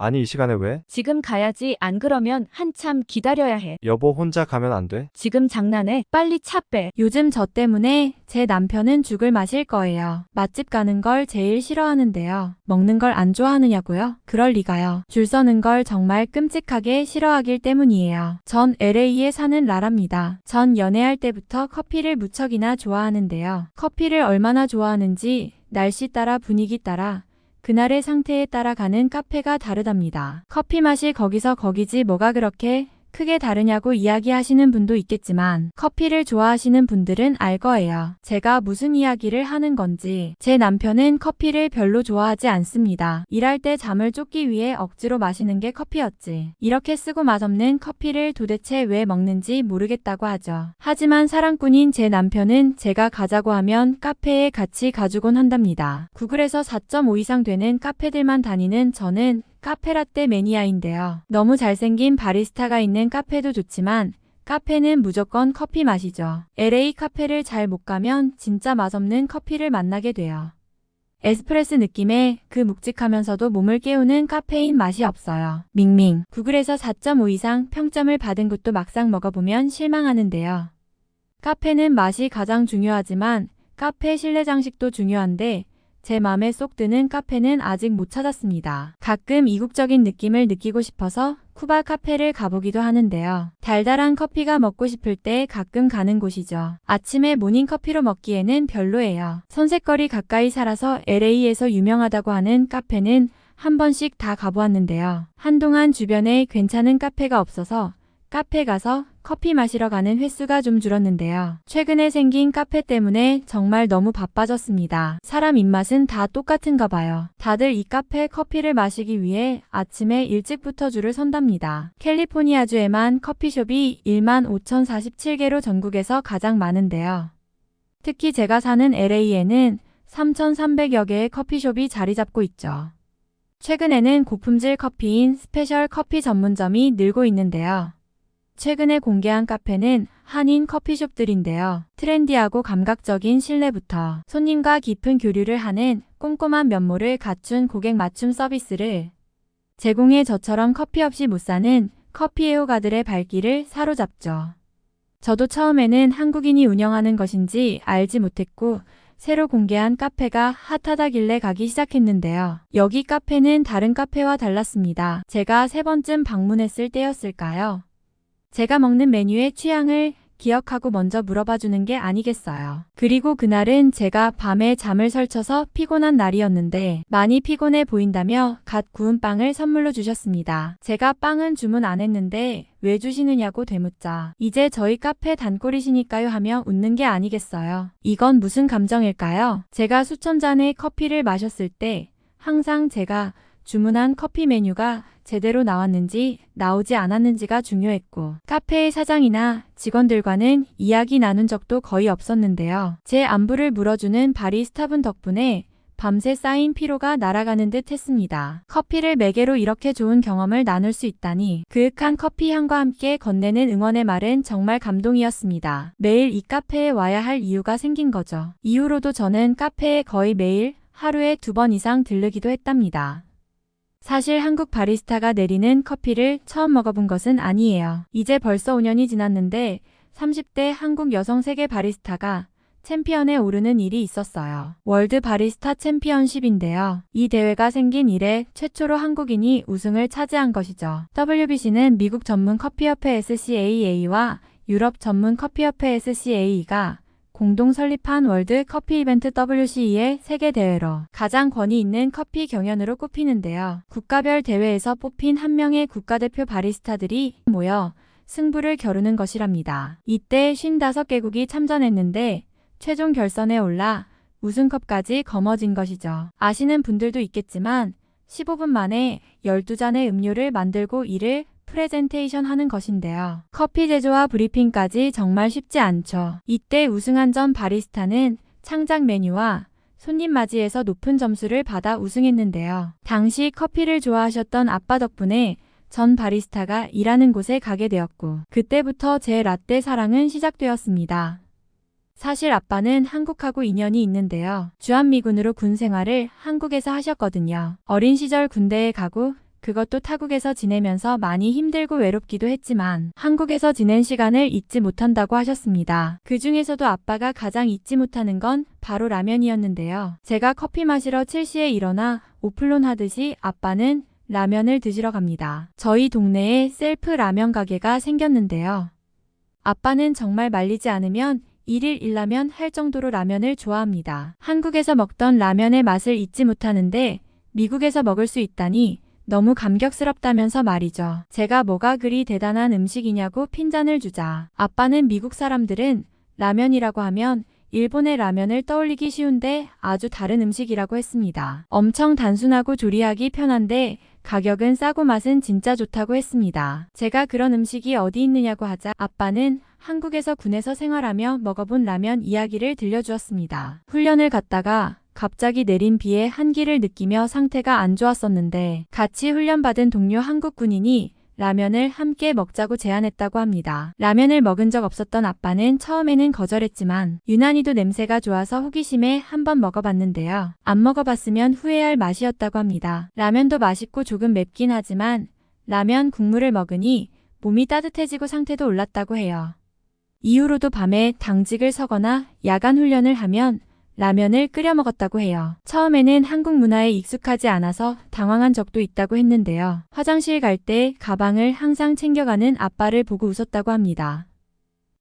아니, 이 시간에 왜? 지금 가야지. 안 그러면 한참 기다려야 해. 여보, 혼자 가면 안 돼? 지금 장난해? 빨리 차 빼. 요즘 저 때문에 제 남편은 죽을 마실 거예요. 맛집 가는 걸 제일 싫어하는데요. 먹는 걸 안 좋아하느냐고요? 그럴 리가요. 줄 서는 걸 정말 끔찍하게 싫어하길 때문이에요. 전 LA에 사는 라랍니다. 전 연애할 때부터 커피를 무척이나 좋아하는데요. 커피를 얼마나 좋아하는지 날씨 따라 분위기 따라 그날의 상태에 따라 가는 카페가 다르답니다. 커피 맛이 거기서 거기지 뭐가 그렇게 크게 다르냐고 이야기하시는 분도 있겠지만 커피를 좋아하시는 분들은 알 거예요. 제가 무슨 이야기를 하는 건지. 제 남편은 커피를 별로 좋아하지 않습니다. 일할 때 잠을 쫓기 위해 억지로 마시는 게 커피였지. 이렇게 쓰고 맛없는 커피를 도대체 왜 먹는지 모르겠다고 하죠. 하지만 사랑꾼인 제 남편은 제가 가자고 하면 카페에 같이 가주곤 한답니다. 구글에서 4.5 이상 되는 카페들만 다니는 저는 카페라떼 매니아인데요. 너무 잘생긴 바리스타가 있는 카페도 좋지만 카페는 무조건 커피 맛이죠. LA 카페를 잘 못 가면 진짜 맛없는 커피를 만나게 돼요. 에스프레소 느낌의 그 묵직하면서도 몸을 깨우는 카페인 맛이 없어요. 밍밍. 구글에서 4.5 이상 평점을 받은 곳도 막상 먹어보면 실망하는데요. 카페는 맛이 가장 중요하지만 카페 실내 장식도 중요한데 제 맘에 쏙 드는 카페는 아직 못 찾았습니다. 가끔 이국적인 느낌을 느끼고 싶어서 쿠바 카페를 가보기도 하는데요. 달달한 커피가 먹고 싶을 때 가끔 가는 곳이죠. 아침에 모닝커피로 먹기에는 별로예요. 선셋거리 가까이 살아서 LA에서 유명하다고 하는 카페는 한 번씩 다 가보았는데요. 한동안 주변에 괜찮은 카페가 없어서 카페 가서 커피 마시러 가는 횟수가 좀 줄었는데요. 최근에 생긴 카페 때문에 정말 너무 바빠졌습니다. 사람 입맛은 다 똑같은가 봐요. 다들 이 카페 커피를 마시기 위해 아침에 일찍부터 줄을 선답니다. 캘리포니아주에만 커피숍이 15,047개로 전국에서 가장 많은데요. 특히 제가 사는 LA에는 3,300여 개의 커피숍이 자리 잡고 있죠. 최근에는 고품질 커피인 스페셜 커피 전문점이 늘고 있는데요. 최근에 공개한 카페는 한인 커피숍들인데요. 트렌디하고 감각적인 실내부터 손님과 깊은 교류를 하는 꼼꼼한 면모를 갖춘 고객 맞춤 서비스를 제공해 저처럼 커피 없이 못 사는 커피 애호가들의 발길을 사로잡죠. 저도 처음에는 한국인이 운영하는 것인지 알지 못했고 새로 공개한 카페가 핫하다길래 가기 시작했는데요. 여기 카페는 다른 카페와 달랐습니다. 제가 3번쯤 방문했을 때였을까요? 제가 먹는 메뉴의 취향을 기억하고 먼저 물어봐 주는 게 아니겠어요. 그리고 그날은 제가 밤에 잠을 설쳐서 피곤한 날이었는데 많이 피곤해 보인다며 갓 구운 빵을 선물로 주셨습니다. 제가 빵은 주문 안 했는데 왜 주시느냐고 되묻자 이제 저희 카페 단골이시니까요 하며 웃는 게 아니겠어요. 이건 무슨 감정일까요? 제가 수천 잔의 커피를 마셨을 때 항상 제가 주문한 커피 메뉴가 제대로 나왔는지 나오지 않았는지가 중요했고 카페의 사장이나 직원들과는 이야기 나눈 적도 거의 없었는데요. 제 안부를 물어주는 바리스타분 덕분에 밤새 쌓인 피로가 날아가는 듯 했습니다. 커피를 매개로 이렇게 좋은 경험을 나눌 수 있다니 그윽한 커피 향과 함께 건네는 응원의 말은 정말 감동이었습니다. 매일 이 카페에 와야 할 이유가 생긴 거죠. 이후로도 저는 카페에 거의 매일 하루에 2번 이상 들르기도 했답니다. 사실 한국 바리스타가 내리는 커피를 처음 먹어본 것은 아니에요. 이제 벌써 5년이 지났는데 30대 한국 여성 세계 바리스타가 챔피언에 오르는 일이 있었어요. 월드 바리스타 챔피언십인데요. 이 대회가 생긴 이래 최초로 한국인이 우승을 차지한 것이죠. WBC는 미국 전문 커피협회 SCAA와 유럽 전문 커피협회 SCA가 공동 설립한 월드 커피 이벤트 WCE의 세계 대회로 가장 권위 있는 커피 경연으로 꼽히는데요. 국가별 대회에서 뽑힌 한 명의 국가대표 바리스타들이 모여 승부를 겨루는 것이랍니다. 이때 55개국이 참전했는데 최종 결선에 올라 우승컵까지 거머쥔 것이죠. 아시는 분들도 있겠지만 15분 만에 12잔의 음료를 만들고 이를 프레젠테이션 하는 것인데요. 커피 제조와 브리핑까지 정말 쉽지 않죠. 이때 우승한 전 바리스타는 창작 메뉴와 손님 맞이에서 높은 점수를 받아 우승했는데요. 당시 커피를 좋아하셨던 아빠 덕분에 전 바리스타가 일하는 곳에 가게 되었고 그때부터 제 라떼 사랑은 시작되었습니다. 사실 아빠는 한국하고 인연이 있는데요. 주한미군으로 군 생활을 한국에서 하셨거든요. 어린 시절 군대에 가고 그것도 타국에서 지내면서 많이 힘들고 외롭기도 했지만 한국에서 지낸 시간을 잊지 못한다고 하셨습니다. 그 중에서도 아빠가 가장 잊지 못하는 건 바로 라면이었는데요. 제가 커피 마시러 7시에 일어나 오플론 하듯이 아빠는 라면을 드시러 갑니다. 저희 동네에 셀프 라면 가게가 생겼는데요. 아빠는 정말 말리지 않으면 1일 1라면 할 정도로 라면을 좋아합니다. 한국에서 먹던 라면의 맛을 잊지 못하는데 미국에서 먹을 수 있다니 너무 감격스럽다면서 말이죠. 제가 뭐가 그리 대단한 음식이냐고 핀잔을 주자 아빠는 미국 사람들은 라면이라고 하면 일본의 라면을 떠올리기 쉬운데 아주 다른 음식이라고 했습니다. 엄청 단순하고 조리하기 편한데 가격은 싸고 맛은 진짜 좋다고 했습니다. 제가 그런 음식이 어디 있느냐고 하자 아빠는 한국에서 군에서 생활하며 먹어본 라면 이야기를 들려주었습니다. 훈련을 갔다가 갑자기 내린 비에 한기를 느끼며 상태가 안 좋았었는데 같이 훈련받은 동료 한국 군인이 라면을 함께 먹자고 제안했다고 합니다. 라면을 먹은 적 없었던 아빠는 처음에는 거절했지만 유난히도 냄새가 좋아서 호기심에 한번 먹어봤는데요. 안 먹어봤으면 후회할 맛이었다고 합니다. 라면도 맛있고 조금 맵긴 하지만 라면 국물을 먹으니 몸이 따뜻해지고 상태도 올랐다고 해요. 이후로도 밤에 당직을 서거나 야간 훈련을 하면 라면을 끓여 먹었다고 해요. 처음에는 한국 문화에 익숙하지 않아서 당황한 적도 있다고 했는데요. 화장실 갈 때 가방을 항상 챙겨가는 아빠를 보고 웃었다고 합니다.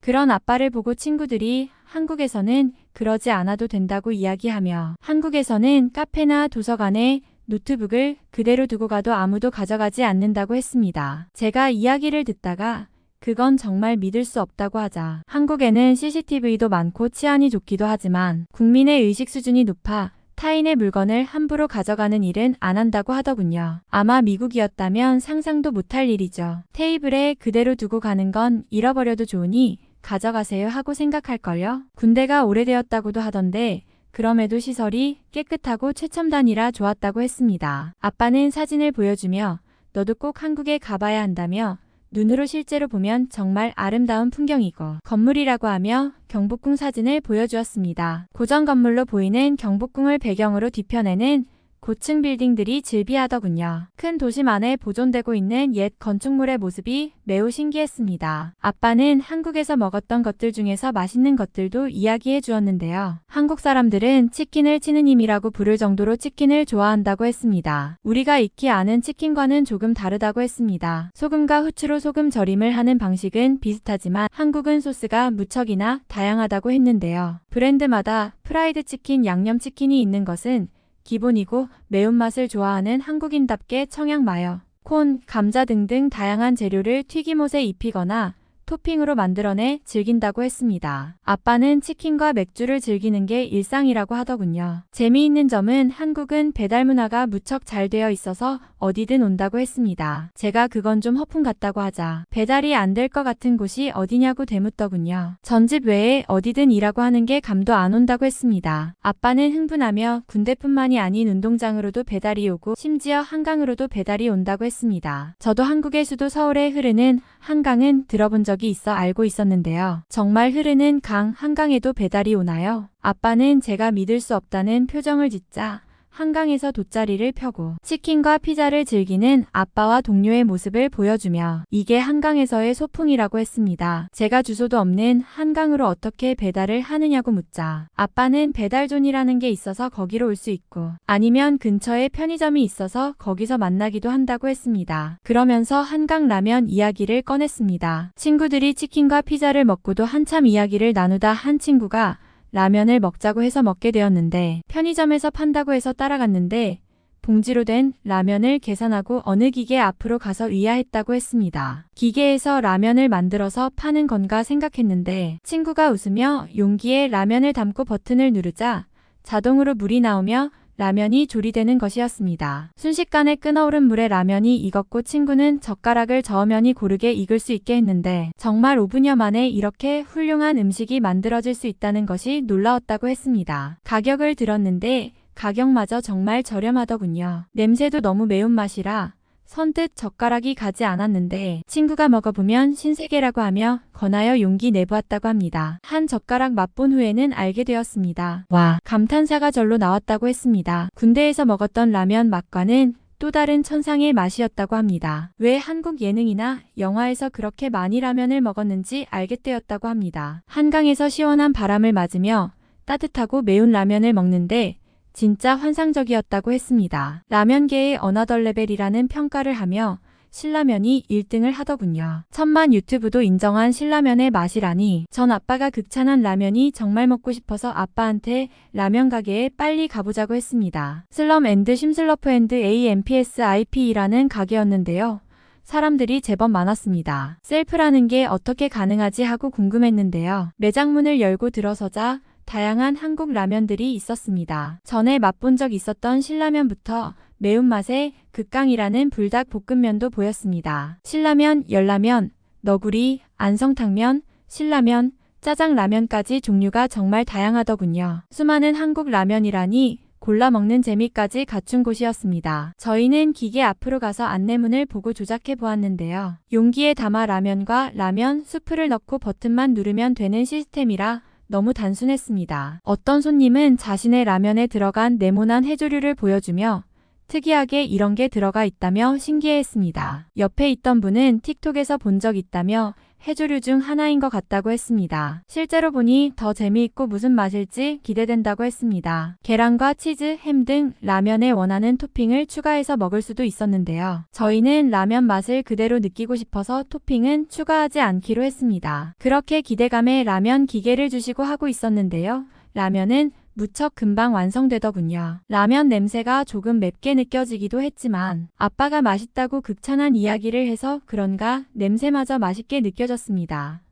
그런 아빠를 보고 친구들이 한국에서는 그러지 않아도 된다고 이야기하며 한국에서는 카페나 도서관에 노트북을 그대로 두고 가도 아무도 가져가지 않는다고 했습니다. 제가 이야기를 듣다가 그건 정말 믿을 수 없다고 하자 한국에는 CCTV도 많고 치안이 좋기도 하지만 국민의 의식 수준이 높아 타인의 물건을 함부로 가져가는 일은 안 한다고 하더군요. 아마 미국이었다면 상상도 못할 일이죠. 테이블에 그대로 두고 가는 건 잃어버려도 좋으니 가져가세요 하고 생각할걸요. 군대가 오래되었다고도 하던데 그럼에도 시설이 깨끗하고 최첨단이라 좋았다고 했습니다. 아빠는 사진을 보여주며 너도 꼭 한국에 가봐야 한다며 눈으로 실제로 보면 정말 아름다운 풍경이고 건물이라고 하며 경복궁 사진을 보여주었습니다. 고전 건물로 보이는 경복궁을 배경으로 뒤편에는 고층 빌딩들이 즐비하더군요. 큰 도심 안에 보존되고 있는 옛 건축물의 모습이 매우 신기했습니다. 아빠는 한국에서 먹었던 것들 중에서 맛있는 것들도 이야기해 주었는데요. 한국 사람들은 치킨을 치는 힘이라고 부를 정도로 치킨을 좋아한다고 했습니다. 우리가 익히 아는 치킨과는 조금 다르다고 했습니다. 소금과 후추로 소금 절임을 하는 방식은 비슷하지만 한국은 소스가 무척이나 다양하다고 했는데요. 브랜드마다 프라이드 치킨, 양념 치킨이 있는 것은 기본이고 매운맛을 좋아하는 한국인답게 청양 마요, 콘, 감자 등등 다양한 재료를 튀김옷에 입히거나 토핑으로 만들어내 즐긴다고 했습니다. 아빠는 치킨과 맥주를 즐기는 게 일상이라고 하더군요. 재미있는 점은 한국은 배달 문화가 무척 잘 되어 있어서 어디든 온다고 했습니다. 제가 그건 좀 허풍 같다고 하자 배달이 안 될 것 같은 곳이 어디냐고 되묻더군요. 전집 외에 어디든 일하고 하는 게 감도 안 온다고 했습니다. 아빠는 흥분하며 군대뿐만이 아닌 운동장으로도 배달이 오고 심지어 한강으로도 배달이 온다고 했습니다. 저도 한국의 수도 서울에 흐르는 한강은 들어본 적이 있어 알고 있었는데요. 정말 흐르는 강 한강에도 배달이 오나요? 아빠는 제가 믿을 수 없다는 표정을 짓자 한강에서 돗자리를 펴고 치킨과 피자를 즐기는 아빠와 동료의 모습을 보여주며 이게 한강에서의 소풍이라고 했습니다. 제가 주소도 없는 한강으로 어떻게 배달을 하느냐고 묻자 아빠는 배달존이라는 게 있어서 거기로 올 수 있고 아니면 근처에 편의점이 있어서 거기서 만나기도 한다고 했습니다. 그러면서 한강 라면 이야기를 꺼냈습니다. 친구들이 치킨과 피자를 먹고도 한참 이야기를 나누다 한 친구가 라면을 먹자고 해서 먹게 되었는데 편의점에서 판다고 해서 따라갔는데 봉지로 된 라면을 계산하고 어느 기계 앞으로 가서 의아했다고 했습니다. 기계에서 라면을 만들어서 파는 건가 생각했는데 친구가 웃으며 용기에 라면을 담고 버튼을 누르자 자동으로 물이 나오며 라면이 조리되는 것이었습니다. 순식간에 끓어오른 물에 라면이 익었고 친구는 젓가락을 저으면이 고르게 익을 수 있게 했는데 정말 5분여 만에 이렇게 훌륭한 음식이 만들어질 수 있다는 것이 놀라웠다고 했습니다. 가격을 들었는데 가격마저 정말 저렴하더군요. 냄새도 너무 매운맛이라 선뜻 젓가락이 가지 않았는데 친구가 먹어보면 신세계라고 하며 권하여 용기 내보았다고 합니다. 한 젓가락 맛본 후에는 알게 되었습니다. 와, 감탄사가 절로 나왔다고 했습니다. 군대에서 먹었던 라면 맛과는 또 다른 천상의 맛이었다고 합니다. 왜 한국 예능이나 영화에서 그렇게 많이 라면을 먹었는지 알게 되었다고 합니다. 한강에서 시원한 바람을 맞으며 따뜻하고 매운 라면을 먹는데 진짜 환상적이었다고 했습니다. 라면계의 어나더 레벨이라는 평가를 하며 신라면이 1등을 하더군요. 천만 유튜브도 인정한 신라면의 맛이라니 전 아빠가 극찬한 라면이 정말 먹고 싶어서 아빠한테 라면 가게에 빨리 가보자고 했습니다. 슬럼 앤드 심슬러프 앤드 AMPSIP라는 가게였는데요. 사람들이 제법 많았습니다. 셀프라는 게 어떻게 가능하지 하고 궁금했는데요. 매장 문을 열고 들어서자 다양한 한국 라면들이 있었습니다. 전에 맛본 적 있었던 신라면부터 매운맛의 극강이라는 불닭볶음면도 보였습니다. 신라면, 열라면, 너구리, 안성탕면, 신라면, 짜장라면까지 종류가 정말 다양하더군요. 수많은 한국 라면이라니 골라 먹는 재미까지 갖춘 곳이었습니다. 저희는 기계 앞으로 가서 안내문을 보고 조작해 보았는데요. 용기에 담아 라면과 라면, 수프를 넣고 버튼만 누르면 되는 시스템이라 너무 단순했습니다. 어떤 손님은 자신의 라면에 들어간 네모난 해조류를 보여주며 특이하게 이런 게 들어가 있다며 신기해했습니다. 옆에 있던 분은 틱톡에서 본 적 있다며 해조류 중 하나인 것 같다고 했습니다. 실제로 보니 더 재미있고 무슨 맛일지 기대된다고 했습니다. 계란과 치즈, 햄 등 라면에 원하는 토핑을 추가해서 먹을 수도 있었는데요. 저희는 라면 맛을 그대로 느끼고 싶어서 토핑은 추가하지 않기로 했습니다. 그렇게 기대감에 라면 기계를 주시고 하고 있었는데요. 라면은 무척 금방 완성되더군요. 라면 냄새가 조금 맵게 느껴지기도 했지만 아빠가 맛있다고 극찬한 이야기를 해서 그런가 냄새마저 맛있게 느껴졌습니다.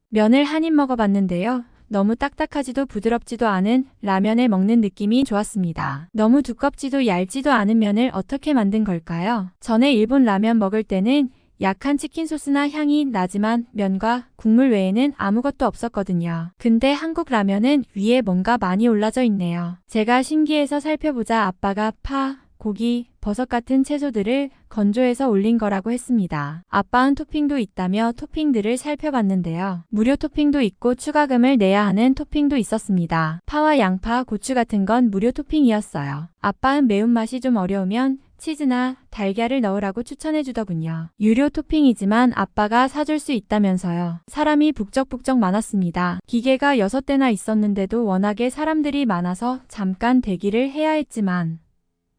면을 한 입 먹어봤는데요. 너무 딱딱하지도 부드럽지도 않은 라면을 먹는 느낌이 좋았습니다. 너무 두껍지도 얇지도 않은 면을 어떻게 만든 걸까요? 전에 일본 라면 먹을 때는 약한 치킨 소스나 향이 나지만 면과 국물 외에는 아무것도 없었거든요. 근데 한국 라면은 위에 뭔가 많이 올라져 있네요. 제가 신기해서 살펴보자 아빠가 파, 고기, 버섯 같은 채소들을 건조해서 올린 거라고 했습니다. 아빠는 토핑도 있다며 토핑들을 살펴봤는데요. 무료 토핑도 있고 추가금을 내야 하는 토핑도 있었습니다. 파와 양파, 고추 같은 건 무료 토핑이었어요. 아빠는 매운맛이 좀 어려우면 치즈나 달걀을 넣으라고 추천해 주더군요. 유료 토핑이지만 아빠가 사줄 수 있다면서요. 사람이 북적북적 많았습니다. 기계가 6대나 있었는데도 워낙에 사람들이 많아서 잠깐 대기를 해야 했지만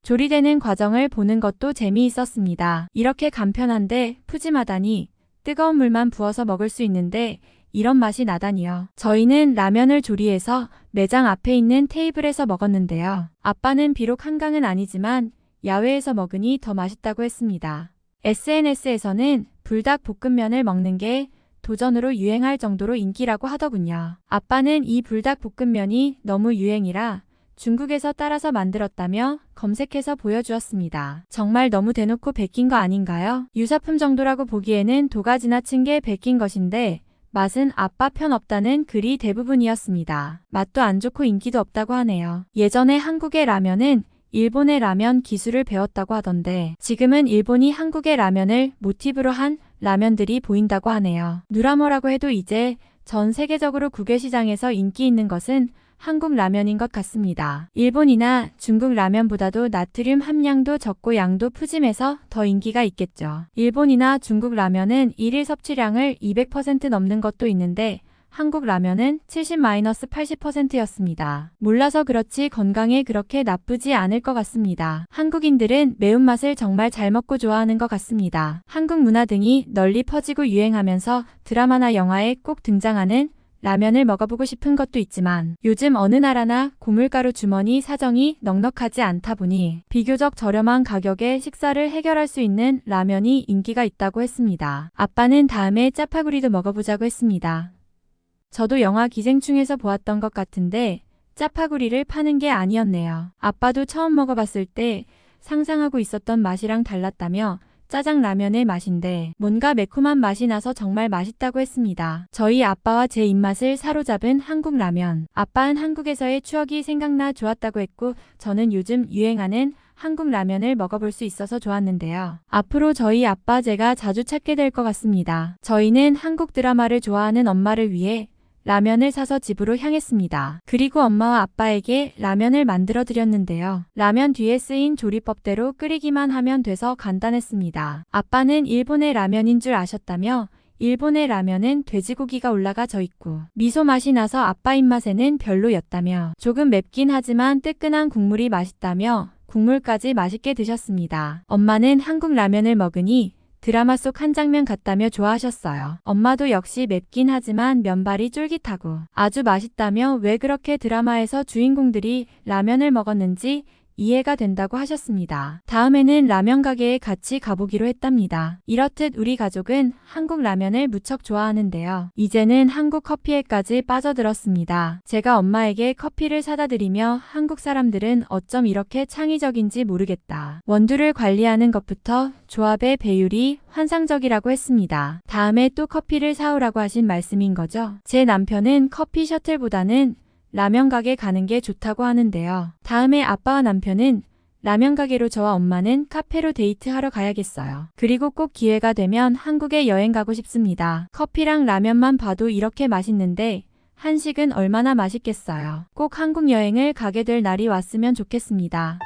조리되는 과정을 보는 것도 재미있었습니다. 이렇게 간편한데 푸짐하다니 뜨거운 물만 부어서 먹을 수 있는데 이런 맛이 나다니요. 저희는 라면을 조리해서 매장 앞에 있는 테이블에서 먹었는데요. 아빠는 비록 한강은 아니지만 야외에서 먹으니 더 맛있다고 했습니다. SNS에서는 불닭볶음면을 먹는 게 도전으로 유행할 정도로 인기라고 하더군요. 아빠는 이 불닭볶음면이 너무 유행이라 중국에서 따라서 만들었다며 검색해서 보여주었습니다. 정말 너무 대놓고 베낀 거 아닌가요? 유사품 정도라고 보기에는 도가 지나친 게 베낀 것인데 맛은 아빠 편 없다는 글이 대부분이었습니다. 맛도 안 좋고 인기도 없다고 하네요. 예전에 한국의 라면은 일본의 라면 기술을 배웠다고 하던데 지금은 일본이 한국의 라면을 모티브로 한 라면들이 보인다고 하네요. 누라머라고 해도 이제 전 세계적으로 국외 시장에서 인기 있는 것은 한국 라면인 것 같습니다. 일본이나 중국 라면보다도 나트륨 함량도 적고 양도 푸짐해서 더 인기가 있겠죠. 일본이나 중국 라면은 일일 섭취량을 200% 넘는 것도 있는데 한국 라면은 70-80%였습니다. 몰라서 그렇지 건강에 그렇게 나쁘지 않을 것 같습니다. 한국인들은 매운맛을 정말 잘 먹고 좋아하는 것 같습니다. 한국 문화 등이 널리 퍼지고 유행하면서 드라마나 영화에 꼭 등장하는 라면을 먹어보고 싶은 것도 있지만 요즘 어느 나라나 고물가루 주머니 사정이 넉넉하지 않다 보니 비교적 저렴한 가격에 식사를 해결할 수 있는 라면이 인기가 있다고 했습니다. 아빠는 다음에 짜파구리도 먹어보자고 했습니다. 저도 영화 기생충에서 보았던 것 같은데 짜파구리를 파는 게 아니었네요. 아빠도 처음 먹어봤을 때 상상하고 있었던 맛이랑 달랐다며 짜장라면의 맛인데 뭔가 매콤한 맛이 나서 정말 맛있다고 했습니다. 저희 아빠와 제 입맛을 사로잡은 한국 라면. 아빠는 한국에서의 추억이 생각나 좋았다고 했고 저는 요즘 유행하는 한국 라면을 먹어볼 수 있어서 좋았는데요. 앞으로 저희 아빠 제가 자주 찾게 될 것 같습니다. 저희는 한국 드라마를 좋아하는 엄마를 위해 라면을 사서 집으로 향했습니다. 그리고 엄마와 아빠에게 라면을 만들어 드렸는데요. 라면 뒤에 쓰인 조리법대로 끓이기만 하면 돼서 간단했습니다. 아빠는 일본의 라면인 줄 아셨다며 일본의 라면은 돼지고기가 올라가져 있고 미소 맛이 나서 아빠 입맛에는 별로였다며 조금 맵긴 하지만 뜨끈한 국물이 맛있다며 국물까지 맛있게 드셨습니다. 엄마는 한국 라면을 먹으니 드라마 속 한 장면 같다며 좋아하셨어요. 엄마도 역시 맵긴 하지만 면발이 쫄깃하고 아주 맛있다며 왜 그렇게 드라마에서 주인공들이 라면을 먹었는지 이해가 된다고 하셨습니다. 다음에는 라면 가게에 같이 가보기로 했답니다. 이렇듯 우리 가족은 한국 라면을 무척 좋아하는데요. 이제는 한국 커피에까지 빠져들었습니다. 제가 엄마에게 커피를 사다 드리며 한국 사람들은 어쩜 이렇게 창의적인지 모르겠다. 원두를 관리하는 것부터 조합의 배율이 환상적이라고 했습니다. 다음에 또 커피를 사오라고 하신 말씀인 거죠? 제 남편은 커피 셔틀보다는 라면 가게 가는 게 좋다고 하는데요. 다음에 아빠와 남편은 라면 가게로 저와 엄마는 카페로 데이트하러 가야겠어요. 그리고 꼭 기회가 되면 한국에 여행 가고 싶습니다. 커피랑 라면만 봐도 이렇게 맛있는데 한식은 얼마나 맛있겠어요. 꼭 한국 여행을 가게 될 날이 왔으면 좋겠습니다.